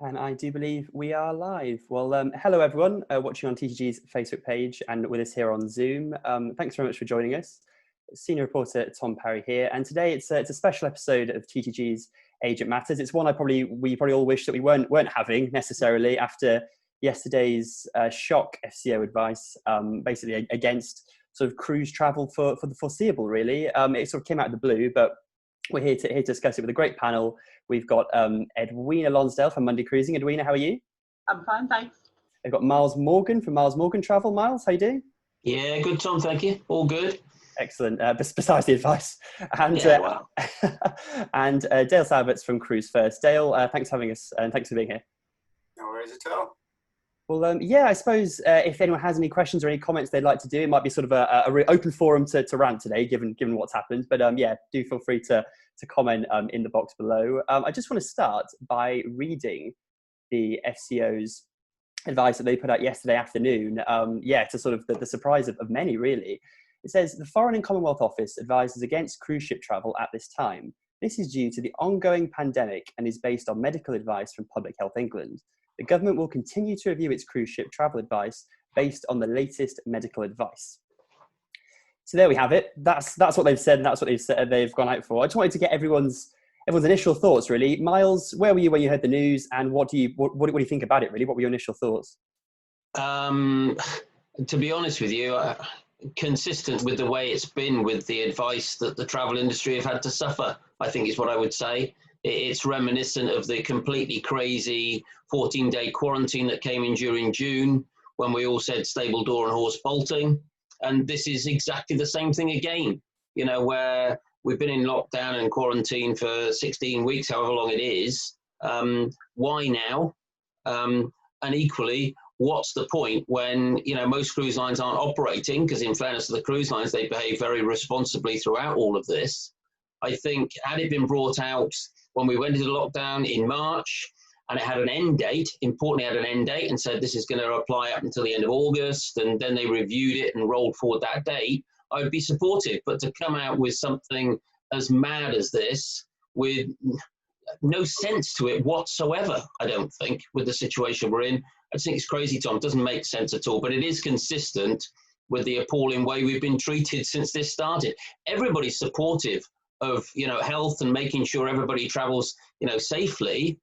And I do believe we are live. Well, hello everyone watching on TTG's Facebook page and with us here on Zoom. Thanks very much for joining us. Senior reporter Tom Parry here, and today it's a special episode of TTG's Agent Matters. It's one we probably all wish that we weren't having necessarily after yesterday's shock FCO advice, basically against sort of cruise travel for the foreseeable. Really, it sort of came out of the blue, but we're here to discuss it with a great panel. We've got Edwina Lonsdale from Monday Cruising. Edwina, how are you? I'm fine, thanks. We've got Miles Morgan from Miles Morgan Travel. Miles, how you doing? Yeah, good, Tom, thank you. All good. Excellent. Besides the advice. And, wow. and Dale Salberts from Cruise First. Dale, thanks for having us and thanks for being here. No worries at all. Well, yeah, I suppose if anyone has any questions or any comments they'd like to do, it might be sort of a open forum to rant today, given what's happened. But yeah, do feel free to comment in the box below. I just want to start by reading the FCO's advice that they put out yesterday afternoon. To sort of the surprise of many, really. It says, the Foreign and Commonwealth Office advises against cruise ship travel at this time. This is due to the ongoing pandemic and is based on medical advice from Public Health England. The government will continue to review its cruise ship travel advice based on the latest medical advice. So there we have it. That's what they've said, and that's what they've gone out for. I just wanted to get everyone's initial thoughts, really. Miles, where were you when you heard the news, and what do you think about it, really? What were your initial thoughts? To be honest with you, consistent with the way it's been with the advice that the travel industry have had to suffer, I think is what I would say. It's reminiscent of the completely crazy 14-day quarantine that came in during June when we all said stable door and horse bolting. And this is exactly the same thing again, you know, where we've been in lockdown and quarantine for 16 weeks, however long it is. Why now? And equally, what's the point when, you know, most cruise lines aren't operating? Because in fairness to the cruise lines, they behave very responsibly throughout all of this. I think had it been brought out when we went into lockdown in March and it had an end date, importantly had an end date and said this is going to apply up until the end of August, and then they reviewed it and rolled forward that date, I would be supportive. But to come out with something as mad as this with no sense to it whatsoever, I don't think, with the situation we're in, I just think it's crazy, Tom. It doesn't make sense at all, but it is consistent with the appalling way we've been treated since this started. Everybody's supportive of, you know, health and making sure everybody travels, you know, safely.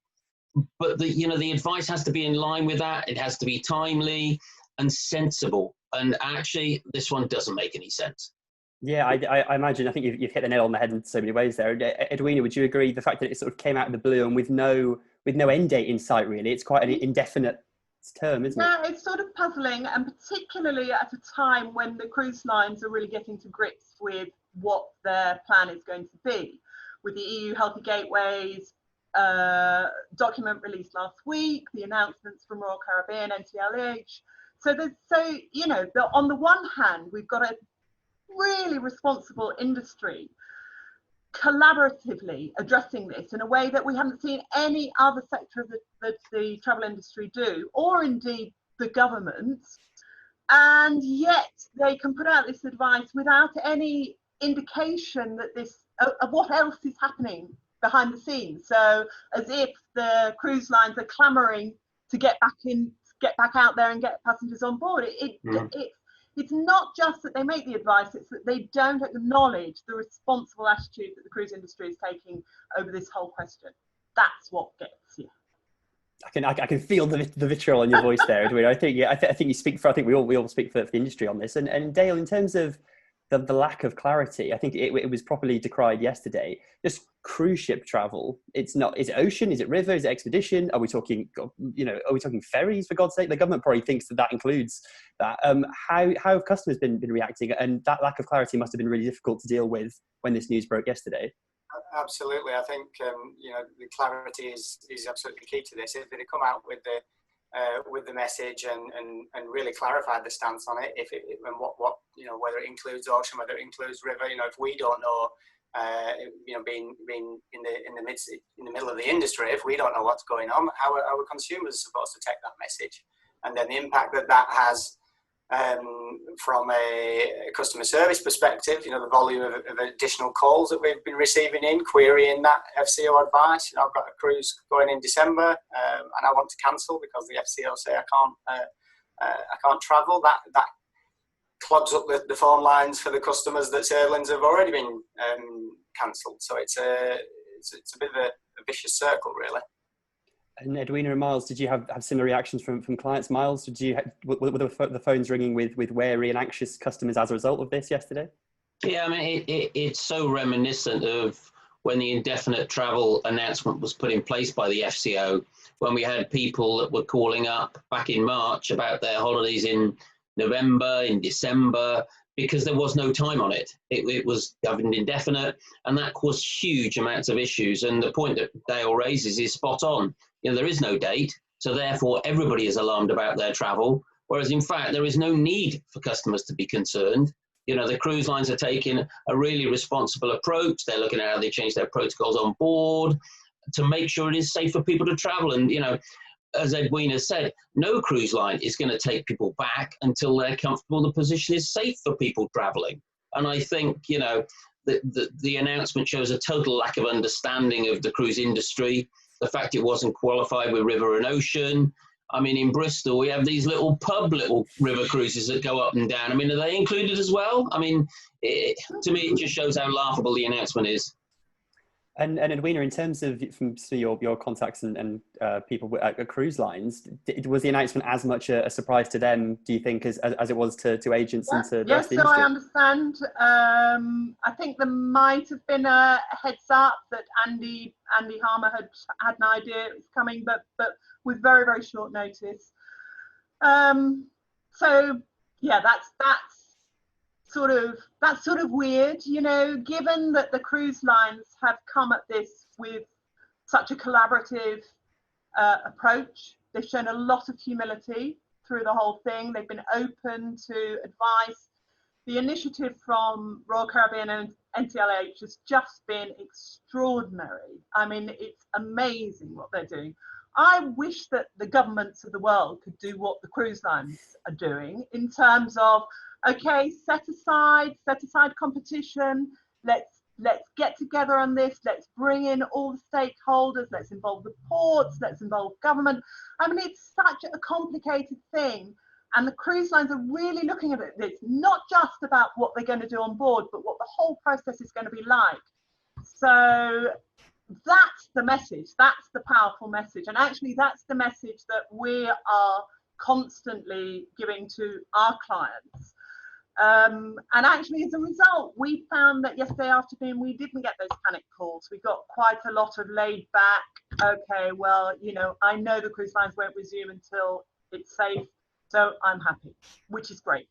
But the advice has to be in line with that. It has to be timely and sensible. And actually, this one doesn't make any sense. Yeah, I imagine. I think you've hit the nail on the head in so many ways there. Edwina, would you agree the fact that it sort of came out of the blue and with no end date in sight? Really, it's quite an indefinite term, isn't it? Yeah, it's sort of puzzling, and particularly at a time when the cruise lines are really getting to grips with what their plan is going to be, with the EU Healthy Gateways document released last week, the announcements from Royal Caribbean, NTLH. On the one hand, we've got a really responsible industry collaboratively addressing this in a way that we haven't seen any other sector of the travel industry do, or indeed the government, and yet they can put out this advice without any indication that of what else is happening behind the scenes. So as if the cruise lines are clamoring to get back out there and get passengers on board. It's not just that they make the advice, it's that they don't acknowledge the responsible attitude that the cruise industry is taking over this whole question. That's what gets you. I can feel the vitriol in your voice there, Edwina. I think you speak for. I think we all speak for the industry on this. And Dale, in terms of the lack of clarity, I think it was properly decried yesterday. Just cruise ship travel. It's not. Is it ocean? Is it river? Is it expedition? Are we talking? Are we talking ferries? For God's sake, the government probably thinks that includes that. How have customers been reacting? And that lack of clarity must have been really difficult to deal with when this news broke yesterday. Absolutely, I think the clarity is absolutely key to this. If they come out with the message and really clarified the stance on it, and what whether it includes ocean, whether it includes river, if we don't know, being in the middle of the industry, if we don't know what's going on, how are consumers supposed to take that message, and then the impact that has From a customer service perspective, you know, the volume of additional calls that we've been receiving in, querying that FCO advice. You know, I've got a cruise going in December, and I want to cancel because the FCO say I can't travel. That clogs up the phone lines for the customers that sailings have already been cancelled. So it's a bit of a vicious circle, really. And Edwina and Miles, did you have similar reactions from clients? Miles, were the phones ringing with wary and anxious customers as a result of this yesterday? Yeah, I mean, it's so reminiscent of when the indefinite travel announcement was put in place by the FCO, when we had people that were calling up back in March about their holidays in November, in December, because there was no time on it. It was governed indefinite, and that caused huge amounts of issues. And the point that Dale raises is spot on. You know, there is no date, so therefore everybody is alarmed about their travel, whereas in fact there is no need for customers to be concerned. You know, the cruise lines are taking a really responsible approach. They're looking at how they change their protocols on board to make sure it is safe for people to travel. And, you know, as Edwina said, no cruise line is going to take people back until they're comfortable the position is safe for people traveling. And I think, you know, the announcement shows a total lack of understanding of the cruise industry. The fact it wasn't qualified with river and ocean. I mean, in Bristol, we have these little river cruises that go up and down. I mean, are they included as well? I mean, to me, it just shows how laughable the announcement is. And Edwina, in terms of from your contacts and people at cruise lines, was the announcement as much a surprise to them, do you think, as it was to agents and to the rest of the industry? Yes, so I understand. I think there might have been a heads up that Andy Harmer had an idea it was coming, but with very, very short notice. So yeah, that's sort of weird, you know, given that the cruise lines have come at this with such a collaborative approach. They've shown a lot of humility through the whole thing. They've been open to advice. The initiative from Royal Caribbean and NCLH has just been extraordinary. I mean, it's amazing what they're doing. I wish that the governments of the world could do what the cruise lines are doing in terms of, okay, set aside competition. Let's get together on this. Let's bring in all the stakeholders. Let's involve the ports. Let's involve government. I mean, it's such a complicated thing. And the cruise lines are really looking at it. It's not just about what they're going to do on board, but what the whole process is going to be like. So that's the message. That's the powerful message. And actually, that's the message that we are constantly giving to our clients. And actually, as a result, we found that yesterday afternoon, we didn't get those panic calls. We got quite a lot of laid back, okay, well, you know, I know the cruise lines won't resume until it's safe, so I'm happy, which is great.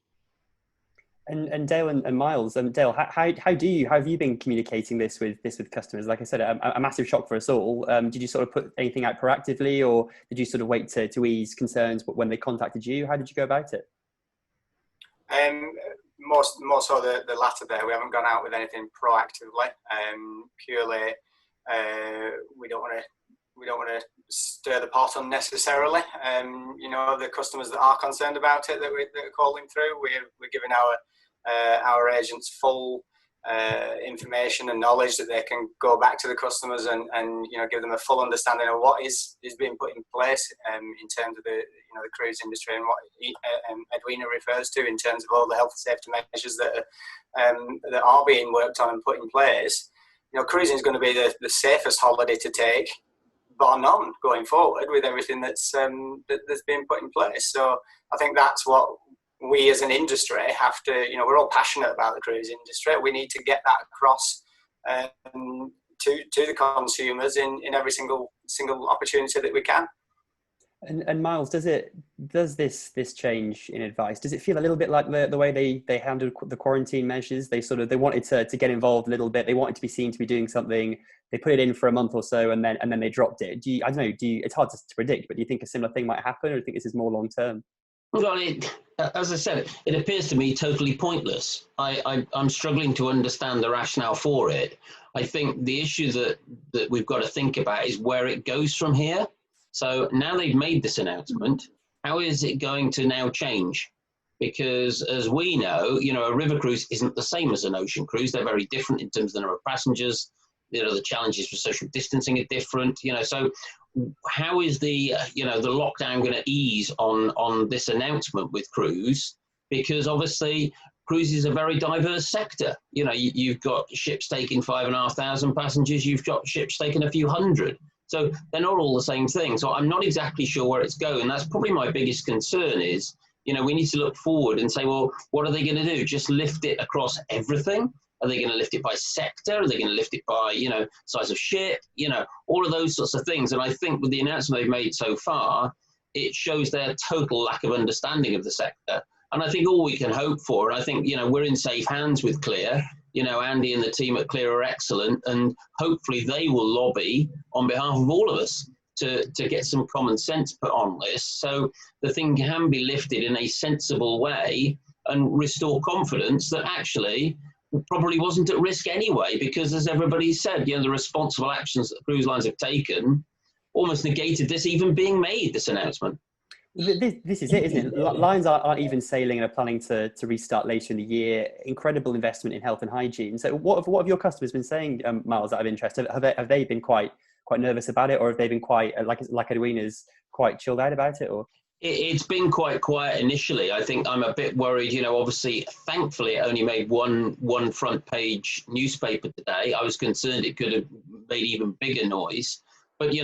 And Dale and Miles, Dale, how have you been communicating this with customers? Like I said, a massive shock for us all. Did you sort of put anything out proactively, or did you sort of wait to ease concerns when they contacted you? How did you go about it? More so the latter there. We haven't gone out with anything proactively. Purely, we don't want to stir the pot unnecessarily. You know, the customers that are concerned about it that are calling through, we're giving our agents full information and knowledge that they can go back to the customers and you know, give them a full understanding of what is being put in place in terms of the cruise industry, and what Edwina refers to in terms of all the health and safety measures that are being worked on and put in place. You know, cruising is going to be the safest holiday to take, bar none, going forward with everything that's been put in place. So I think that's what we as an industry have to, you know, we're all passionate about the cruise industry. We need to get that across to the consumers in every single opportunity that we can. And Miles, does this change in advice? Does it feel a little bit like the way they handled the quarantine measures? They wanted to get involved a little bit. They wanted to be seen to be doing something. They put it in for a month or so, and then they dropped it. I don't know. It's hard to predict, but do you think a similar thing might happen, or do you think this is more long term? Well, as I said, it appears to me totally pointless. I'm struggling to understand the rationale for it. I think the issue that we've got to think about is where it goes from here. So now they've made this announcement, how is it going to now change? because as we know, a river cruise isn't the same as an ocean cruise. They're very different in terms of the number of passengers. The challenges for social distancing are different. So how is the lockdown going to ease on this announcement with cruise? Because obviously cruise is a very diverse sector. You've got ships taking 5,500 passengers. You've got ships taking a few hundred. So they're not all the same thing. So I'm not exactly sure where it's going. That's probably my biggest concern is, we need to look forward and say, well, what are they going to do? Just lift it across everything? Are they going to lift it by sector? Are they going to lift it by, size of ship? All of those sorts of things. And I think with the announcement they've made so far, it shows their total lack of understanding of the sector. And I think all we can hope for, and I think, we're in safe hands with Clear. Andy and the team at Clear are excellent, and hopefully they will lobby on behalf of all of us to get some common sense put on this, so the thing can be lifted in a sensible way and restore confidence that actually probably wasn't at risk anyway, because as everybody said, the responsible actions that cruise lines have taken almost negated this even being made, this announcement. This is it, isn't it? Lines aren't even sailing and are planning to restart later in the year. Incredible investment in health and hygiene. So what have your customers been saying, Miles, out of interest? Have they been quite nervous about it, or have they been quite, like Edwina's, quite chilled out about it? Or it's been quite quiet initially. I think I'm a bit worried, obviously, thankfully it only made one front page newspaper today. I was concerned it could have made even bigger noise. But,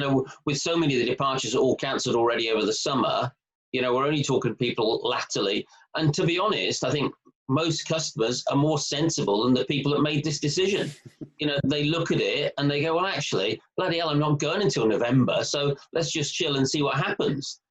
with so many of the departures all cancelled already over the summer, we're only talking people latterly. And to be honest, I think most customers are more sensible than the people that made this decision. They look at it and they go, well, actually, bloody hell, I'm not going until November. So let's just chill and see what happens.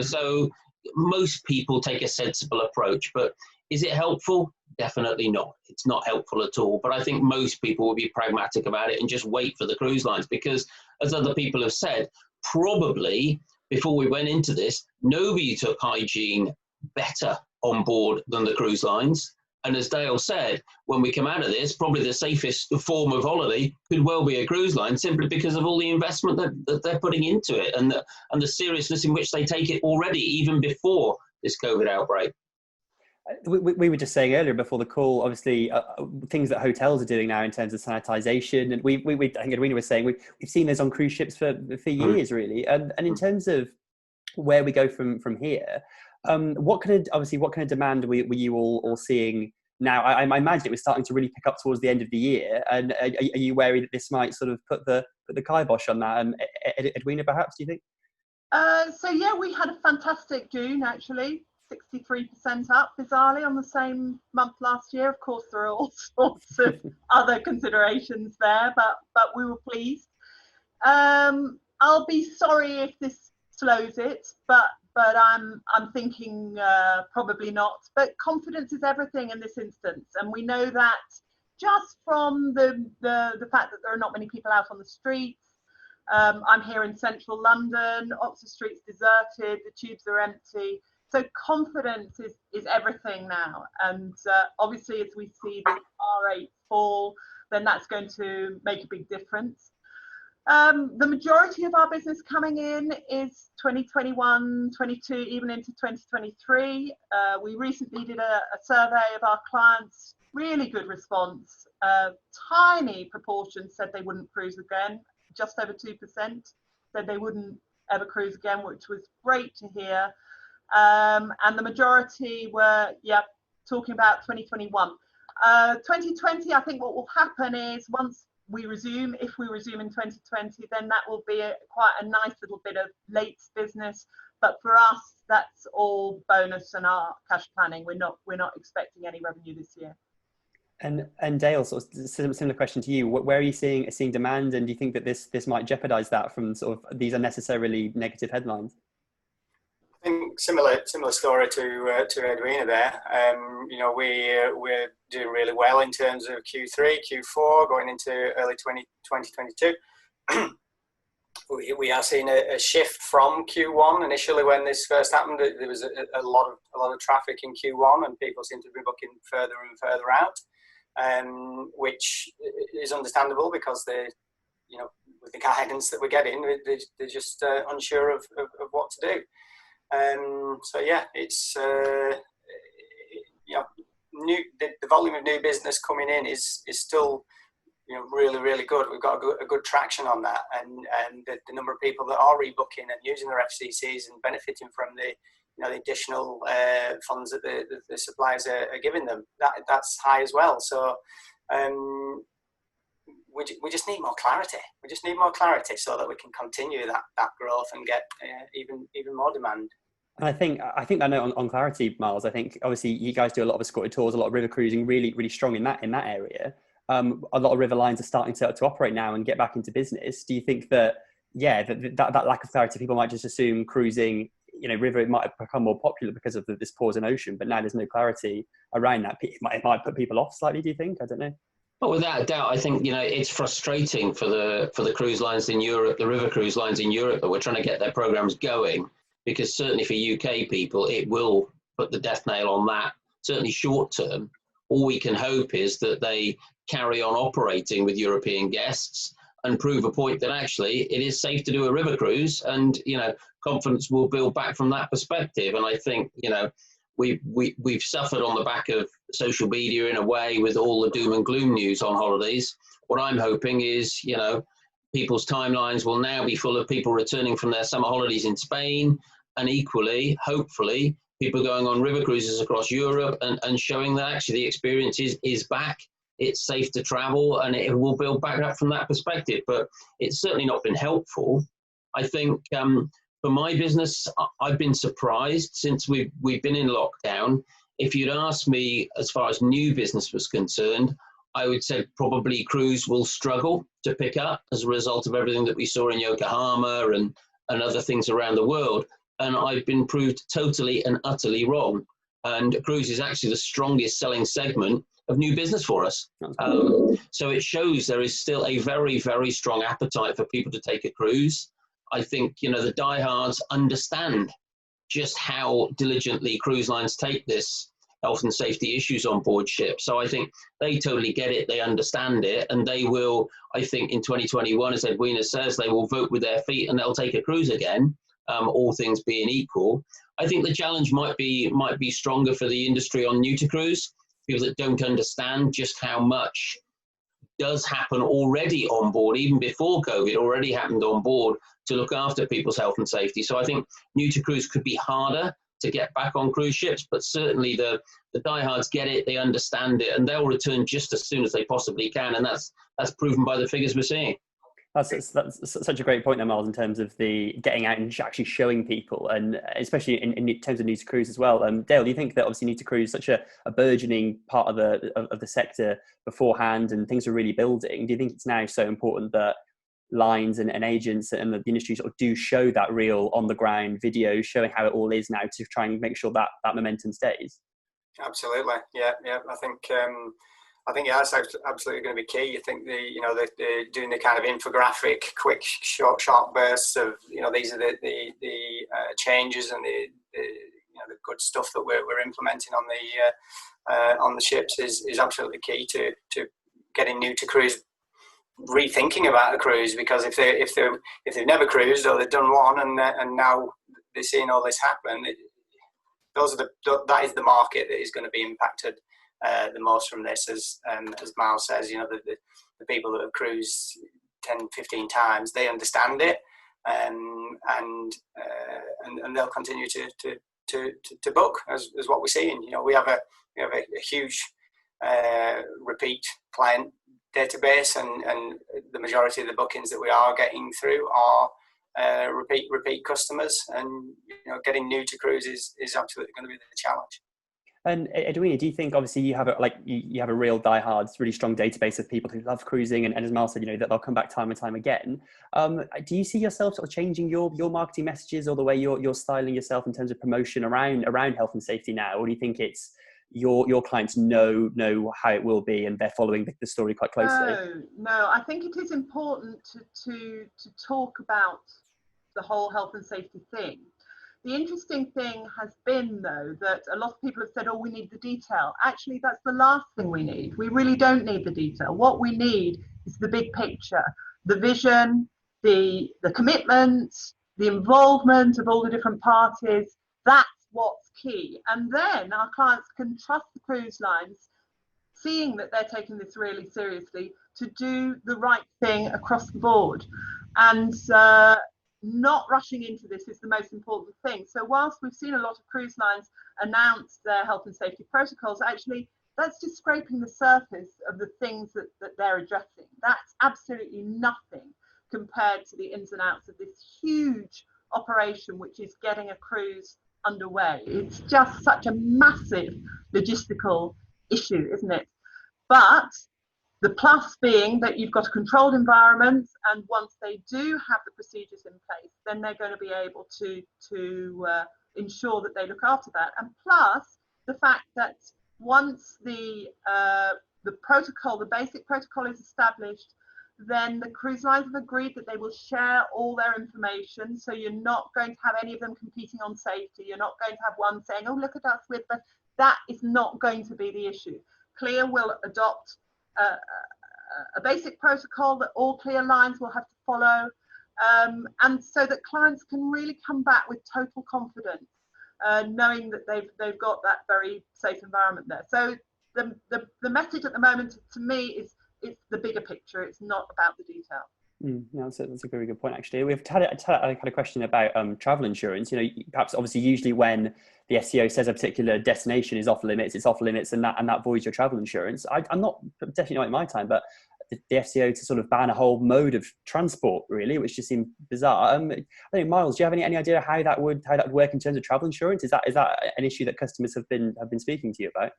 So most people take a sensible approach, but is it helpful? Definitely not. It's not helpful at all. But I think most people will be pragmatic about it and just wait for the cruise lines, because as other people have said, probably before we went into this, nobody took hygiene better on board than the cruise lines. And as Dale said, when we come out of this, probably the safest form of holiday could well be a cruise line, simply because of all the investment that they're putting into it and the seriousness in which they take it already, even before this COVID outbreak. We were just saying earlier before the call, obviously, things that hotels are doing now in terms of sanitization. And we I think Edwina was saying, we've seen those on cruise ships for years, really. And in terms of where we go from here, what kind of demand were you all seeing now? I imagine it was starting to really pick up towards the end of the year. And are you wary that this might sort of put the kibosh on that? Edwina, perhaps, do you think? So yeah, we had a fantastic June, actually. 63% up, bizarrely, on the same month last year. Of course, there are all sorts of other considerations there, but we were pleased. I'll be sorry if this slows it, but I'm thinking probably not. But confidence is everything in this instance, and we know that just from the fact that there are not many people out on the streets. I'm here in central London. Oxford Street's deserted. The tubes are empty. So confidence is everything now. And obviously, as we see the R rate fall, then that's going to make a big difference. The majority of our business coming in is 2021, 22, even into 2023. We recently did a survey of our clients, really good response. Tiny proportion said they wouldn't cruise again, just over 2% said they wouldn't ever cruise again, which was great to hear. And the majority were, talking about 2021. 2020, I think what will happen is once we resume, if we resume in 2020, then that will be quite a nice little bit of late business. But for us, that's all bonus and our cash planning. We're not expecting any revenue this year. And Dale, sort of similar question to you. Where are you seeing demand, and do you think that this might jeopardise that from sort of these unnecessarily negative headlines? I think similar story to Edwina there. We're doing really well in terms of Q3, Q4, going into early 2022. We are seeing a shift from Q1. Initially, when this first happened, there was a lot of traffic in Q1, and people seem to be booking further and further out, which is understandable because with the guidance that we're getting, they're just unsure of what to do. So yeah, the volume of new business coming in is still, you know, really, really good. We've got a good traction on that, and the number of people that are rebooking and using their FCCs and benefiting from the, you know, the additional funds that the suppliers are giving them, that's high as well. So we just need more clarity. We just need more clarity so that we can continue that growth and get even more demand. And I think that note on clarity, Miles, I think obviously you guys do a lot of escorted tours, a lot of river cruising, really, really strong in that area. A lot of river lines are starting to operate now and get back into business. Do you think that, that lack of clarity, people might just assume cruising, you know, river, it might have become more popular because of this pause in ocean, but now there's no clarity around that. It might put people off slightly, do you think? I don't know. But without a doubt, I think, you know, it's frustrating for the cruise lines in Europe, the river cruise lines in Europe, that we're trying to get their programs going, because certainly for UK people, it will put the death nail on that, certainly short term. All we can hope is that they carry on operating with European guests and prove a point that actually it is safe to do a river cruise, and, you know, confidence will build back from that perspective. And I think, you know, we've suffered on the back of social media in a way with all the doom and gloom news on holidays. What I'm hoping is, you know, people's timelines will now be full of people returning from their summer holidays in Spain, and equally, hopefully, people going on river cruises across Europe and showing that actually the experience is back. It's safe to travel, and it will build back up from that perspective. But it's certainly not been helpful. I think for my business, I've been surprised since we've been in lockdown. If you'd asked me as far as new business was concerned, I would say probably cruise will struggle to pick up as a result of everything that we saw in Yokohama and other things around the world. And I've been proved totally and utterly wrong. And cruise is actually the strongest selling segment of new business for us. So it shows there is still a very, very strong appetite for people to take a cruise. I think, you know, the diehards understand just how diligently cruise lines take this health and safety issues on board ship. So I think they totally get it, they understand it, and they will, I think in 2021, as Edwina says, they will vote with their feet and they'll take a cruise again, all things being equal. I think the challenge might be stronger for the industry on new to cruise, people that don't understand just how much does happen already on board, even before COVID, already happened on board to look after people's health and safety. So I think new to cruise could be harder to get back on cruise ships, but certainly the diehards get it, they understand it, and they'll return just as soon as they possibly can. And that's proven by the figures we're seeing. That's such a great point there, Miles, in terms of the getting out and actually showing people, and especially in terms of new to cruise as well. Dale, do you think that obviously new to cruise is such a burgeoning part of the sector beforehand, and things are really building? Do you think it's now so important that lines and agents and the industry sort of do show that real on the ground video showing how it all is now to try and make sure that momentum stays? Absolutely, yeah. I think that's absolutely going to be key. I think the doing the kind of infographic, quick, short bursts of, you know, these are the changes and the good stuff that we're implementing on the ships is absolutely key to getting new to cruise rethinking about a cruise, because if they've never cruised or they've done one and now they're seeing all this happen, that is the market that is going to be impacted the most from this. As Miles says, you know, the people that have cruised 10, 15 times, they understand it, and they'll continue to book as what we're seeing. You know, we have a huge repeat client database, and the majority of the bookings that we are getting through are repeat customers, and, you know, getting new to cruise is absolutely going to be the challenge. And Edwina, do you think, obviously you have a real diehards, really strong database of people who love cruising, and as Miles said, you know, that they'll come back time and time again. Do you see yourself sort of changing your marketing messages or the way you're styling yourself in terms of promotion around health and safety now, or do you think it's your clients know how it will be and they're following the story quite closely? No, I think it is important to talk about the whole health and safety thing. The interesting thing has been, though, that a lot of people have said, oh, we need the detail. Actually, that's the last thing we need. We really don't need the detail. What we need is the big picture, the vision, the commitment, the involvement of all the different parties. That's what's key. And then our clients can trust the cruise lines, seeing that they're taking this really seriously, to do the right thing across the board. And not rushing into this is the most important thing. So whilst we've seen a lot of cruise lines announce their health and safety protocols, actually that's just scraping the surface of the things that they're addressing. That's absolutely nothing compared to the ins and outs of this huge operation, which is getting a cruise underway. It's just such a massive logistical issue, isn't it? But the plus being that you've got a controlled environment, and once they do have the procedures in place, then they're going to be able to ensure that they look after that. And plus the fact that once the protocol, the basic protocol is established, then the cruise lines have agreed that they will share all their information. So you're not going to have any of them competing on safety. You're not going to have one saying, oh, look at us with the, that is not going to be the issue. Clear will adopt a basic protocol that all clear lines will have to follow, and so that clients can really come back with total confidence, knowing that they've got that very safe environment there. So the message at the moment to me is it's the bigger picture. It's not about the detail. No, that's a very good point, actually. We've had a question about travel insurance. You know, perhaps obviously usually when the FCO says a particular destination is off limits, it's off limits, and that voids your travel insurance. I'm not, definitely not in my time, but the FCO to sort of ban a whole mode of transport, really, which just seemed bizarre. I think, Miles, do you have any idea how that would work in terms of travel insurance? Is that an issue that customers have been speaking to you about?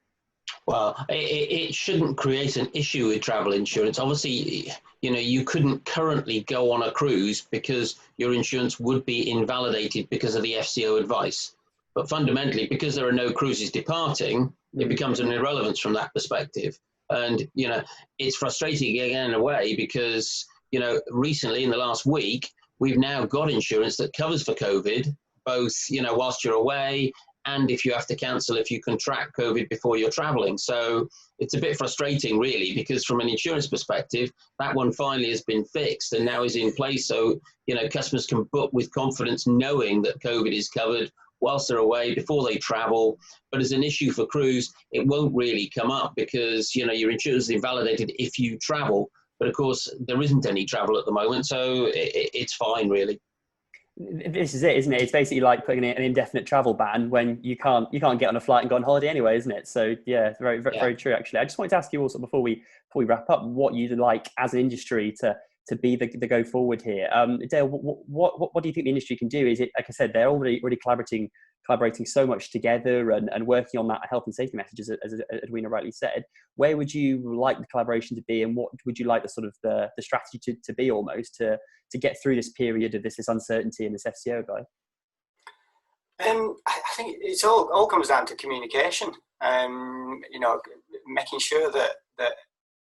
Well, it shouldn't create an issue with travel insurance. Obviously, you know, you couldn't currently go on a cruise because your insurance would be invalidated because of the FCO advice. But fundamentally, because there are no cruises departing, it becomes an irrelevance from that perspective. And, you know, it's frustrating again in a way because, you know, recently in the last week, we've now got insurance that covers for COVID, both, you know, whilst you're away and if you have to cancel if you contract COVID before you're traveling. So it's a bit frustrating, really, because from an insurance perspective, that one finally has been fixed and now is in place. So, you know, customers can book with confidence knowing that COVID is covered whilst they're away before they travel. But as an issue for cruise, it won't really come up because, you know, your insurance is invalidated if you travel. But of course, there isn't any travel at the moment, so it's fine, really. This is it, isn't it? It's basically like putting an indefinite travel ban when you can't get on a flight and go on holiday anyway, isn't it? So yeah, very true, actually. I just wanted to ask you also before we wrap up, what you'd like as an industry to be the go forward here. Dale, what do you think the industry can do? Is it, like I said, they're already collaborating so much together and working on that health and safety message, as Edwina rightly said. Where would you like the collaboration to be, and what would you like the sort of the strategy to be almost to get through this period of this uncertainty and this FCO guide? I think it's all comes down to communication. You know, making sure that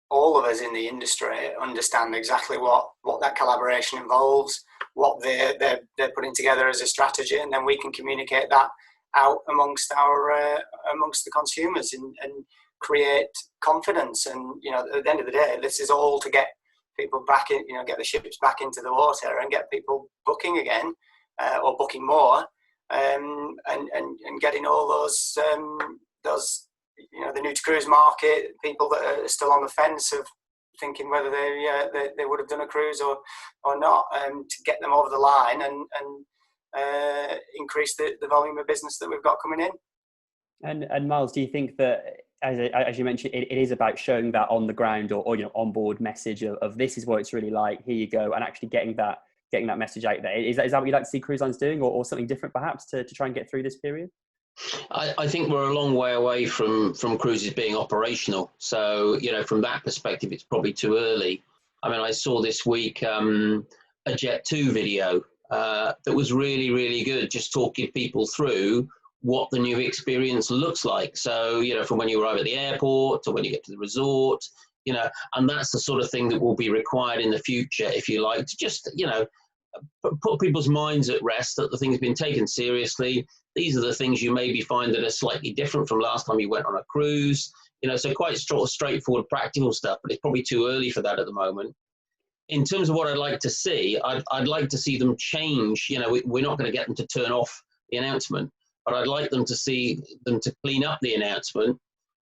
all of us in the industry understand exactly what that collaboration involves, what they're putting together as a strategy, and then we can communicate that out amongst the consumers and create confidence. And, you know, at the end of the day, this is all to get people back in, you know, get the ships back into the water and get people booking again, or booking more, and getting all those you know, the new to cruise market, people that are still on the fence of thinking whether they would have done a cruise or not, to get them over the line and increase the volume of business that we've got coming in. And Miles, do you think that, as you mentioned, it is about showing that on the ground or you know, on board message of this is what it's really like, here you go, and actually getting that message out there? Is that what you'd like to see cruise lines doing, or something different perhaps to try and get through this period? I think we're a long way away from cruises being operational. So, you know, from that perspective, it's probably too early. I mean, I saw this week a Jet2 video that was really, really good, just talking people through what the new experience looks like. So, you know, from when you arrive at the airport to when you get to the resort, you know, and that's the sort of thing that will be required in the future, if you like, to just, you know, put people's minds at rest that the thing's been taken seriously. These are the things you maybe find that are slightly different from last time you went on a cruise. You know, so quite straightforward, practical stuff, but it's probably too early for that at the moment. In terms of what I'd like to see, I'd like to see them change. You know, we're not going to get them to turn off the announcement, but I'd like them to see them to clean up the announcement,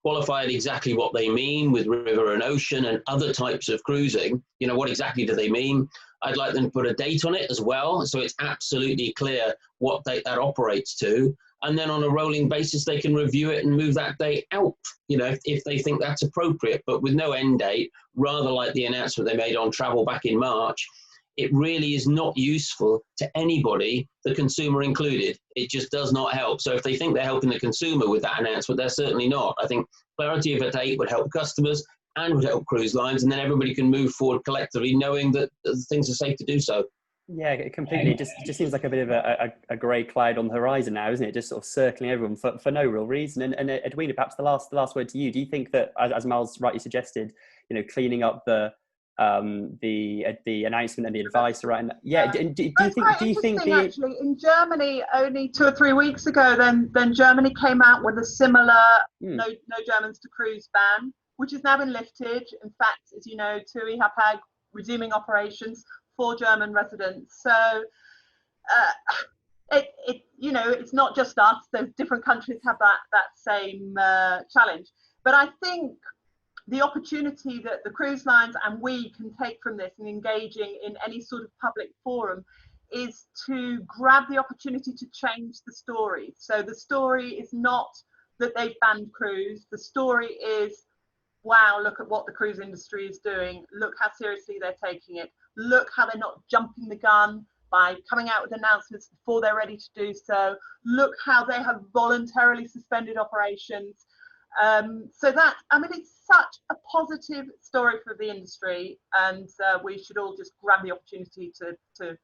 qualify it exactly what they mean with river and ocean and other types of cruising. You know, what exactly do they mean? I'd like them to put a date on it as well, so it's absolutely clear what date that operates to. And then on a rolling basis, they can review it and move that date out, you know, if they think that's appropriate, but with no end date, rather like the announcement they made on travel back in March. It really is not useful to anybody, the consumer included. It just does not help. So if they think they're helping the consumer with that announcement, they're certainly not. I think clarity of a date would help customers and would help cruise lines, and then everybody can move forward collectively knowing that things are safe to do so. Yeah, completely. It just seems like a bit of a grey cloud on the horizon now, isn't it? Just sort of circling everyone for no real reason. And Edwina, perhaps the last word to you. Do you think that, as Miles rightly suggested, you know, cleaning up the announcement and the advice around that? Yeah. Do you think actually in Germany only 2 or 3 weeks ago, then Germany came out with a similar no Germans to cruise ban, which has now been lifted. In fact, as you know, TUI Hapag resuming operations for German residents. So it you know, it's not just us. Those different countries have that same challenge. But I think the opportunity that the cruise lines and we can take from this and engaging in any sort of public forum is to grab the opportunity to change the story. So the story is not that they've banned cruise. The story is, wow, look at what the cruise industry is doing. Look how seriously they're taking it. Look how they're not jumping the gun by coming out with announcements before they're ready to do so. Look how they have voluntarily suspended operations. So that, I mean, it's such a positive story for the industry, and we should all just grab the opportunity to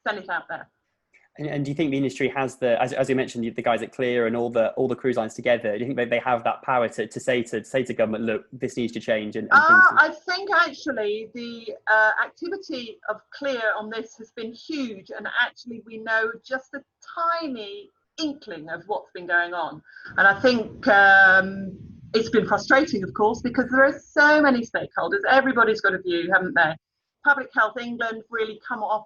send it out there. And do you think the industry has as you mentioned, the guys at Clear and all the cruise lines together, do you think they have that power to say to government, look, this needs to change? I think actually the activity of Clear on this has been huge, and actually we know just a tiny inkling of what's been going on. And I think it's been frustrating, of course, because there are so many stakeholders. Everybody's got a view, haven't they? Public Health England really come off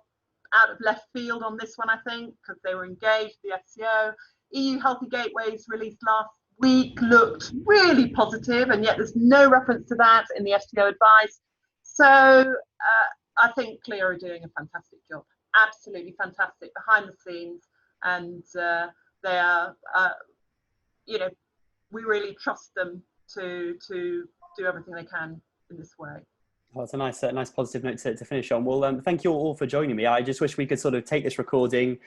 out of left field on this one, I think, because they were engaged, the FCO. EU Healthy Gateways released last week looked really positive, and yet there's no reference to that in the FCO advice. So I think Clear are doing a fantastic job, absolutely fantastic behind the scenes, and they are, you know, we really trust them to do everything they can in this way. Well, it's a nice positive note to finish on. Well, thank you all for joining me. I just wish we could sort of take this recording,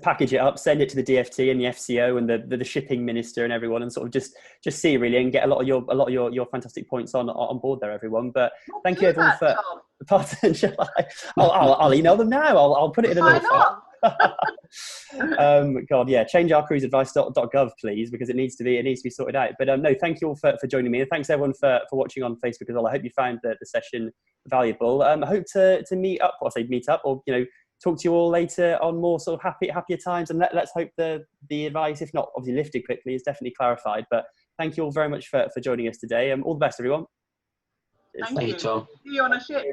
package it up, send it to the DFT and the FCO and the shipping minister and everyone, and sort of just see really and get a lot of your fantastic points on board there, everyone. But thank you everyone for pardon. Shall I? I'll email them now. I'll put it in a little file. God, yeah, change our cruiseadvice.gov, please, because it needs to be sorted out. But no, thank you all for joining me, and thanks everyone for watching on Facebook as well. I hope you found the session valuable. I hope to meet up, or you know, talk to you all later on more sort of happier times, and let's hope the advice, if not obviously lifted quickly, is definitely clarified. But thank you all very much for joining us today. All the best, everyone. Thank you, Tom. See you on a ship.